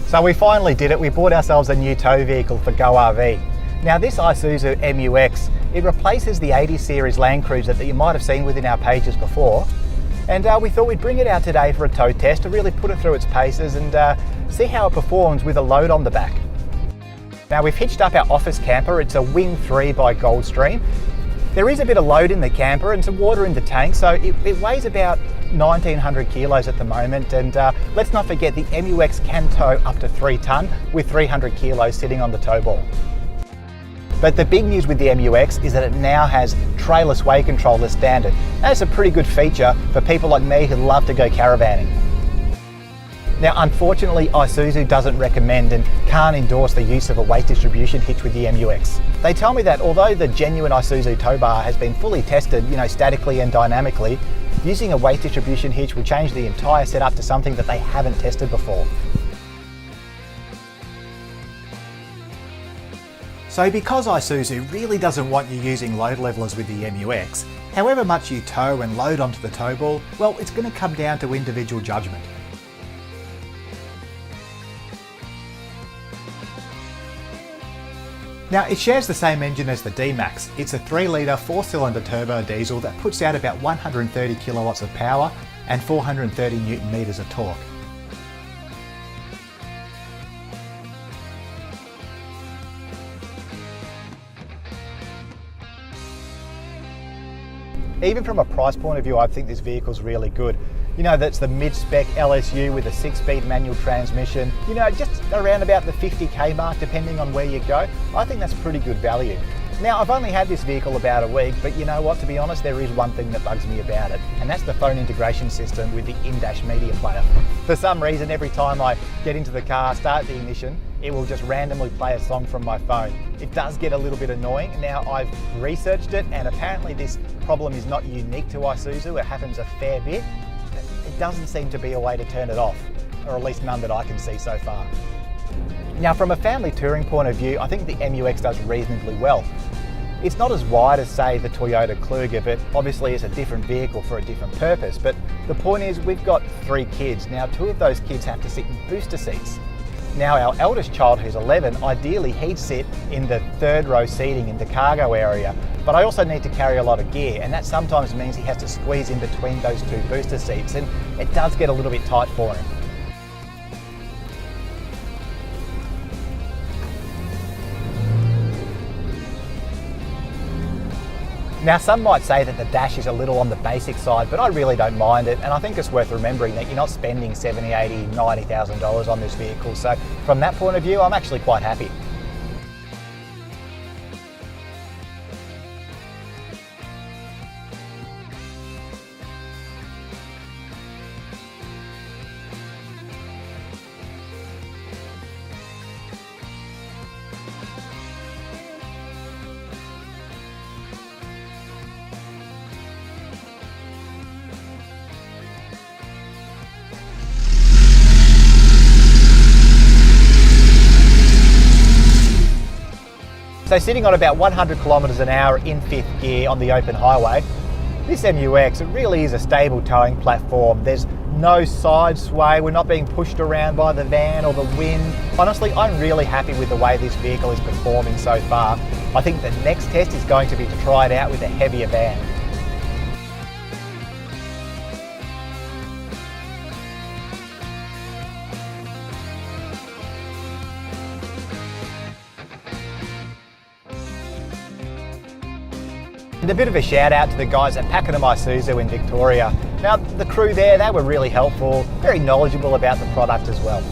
So we finally did it. We bought ourselves a new tow vehicle for Go RV. Now this Isuzu MUX, it replaces the 80 series Land Cruiser that you might have seen within our pages before. And we thought we'd bring it out today for a tow test to really put it through its paces and see how it performs with a load on the back. Now we've hitched up our office camper. It's a Wing 3 by Goldstream. There is a bit of load in the camper and some water in the tank, so it weighs about 1900 kilos at the moment, and let's not forget the MUX can tow up to 3 tonne with 300 kilos sitting on the tow ball. But the big news with the MUX is that it now has trailless way control as standard. That's a pretty good feature for people like me who love to go caravanning. Now unfortunately Isuzu doesn't recommend and can't endorse the use of a weight distribution hitch with the MUX. They tell me that although the genuine Isuzu tow bar has been fully tested, statically and dynamically, using a weight distribution hitch will change the entire setup to something that they haven't tested before. So because Isuzu really doesn't want you using load levelers with the MUX, however much you tow and load onto the tow ball, well, it's going to come down to individual judgment. Now it shares the same engine as the D-Max. It's a 3 litre 4-cylinder turbo diesel that puts out about 130 kilowatts of power and 430 newton meters of torque. Even from a price point of view, I think this vehicle's really good. That's the mid-spec LSU with a 6-speed manual transmission, just around about the 50k mark depending on where you go. I think that's pretty good value. Now I've only had this vehicle about a week, but you know what, to be honest, there is one thing that bugs me about it, and that's the phone integration system with the in-dash media player. For some reason, every time I get into the car, start the ignition, it will just randomly play a song from my phone. It does get a little bit annoying. Now I've researched it, and apparently this problem is not unique to Isuzu. It happens a fair bit. It doesn't seem to be a way to turn it off, or at least none that I can see so far. Now from a family touring point of view, I think the MUX does reasonably well. It's not as wide as, say, the Toyota Kluger, but obviously it's a different vehicle for a different purpose. But the point is, we've got 3 kids. Now 2 of those kids have to sit in booster seats. Now our eldest child, who's 11, ideally he'd sit in the 3rd row seating in the cargo area. But I also need to carry a lot of gear, and that sometimes means he has to squeeze in between those 2 booster seats, and it does get a little bit tight for him. Now some might say that the dash is a little on the basic side, but I really don't mind it, and I think it's worth remembering that you're not spending $70,000, $80,000, $90,000 on this vehicle, so from that point of view I'm actually quite happy. So sitting on about 100 kilometres an hour in 5th gear on the open highway, this MUX, it really is a stable towing platform. There's no side sway, we're not being pushed around by the van or the wind. Honestly, I'm really happy with the way this vehicle is performing so far. I think the next test is going to be to try it out with a heavier van. And a bit of a shout out to the guys at Pakenham Isuzu in Victoria. Now the crew there, they were really helpful, very knowledgeable about the product as well.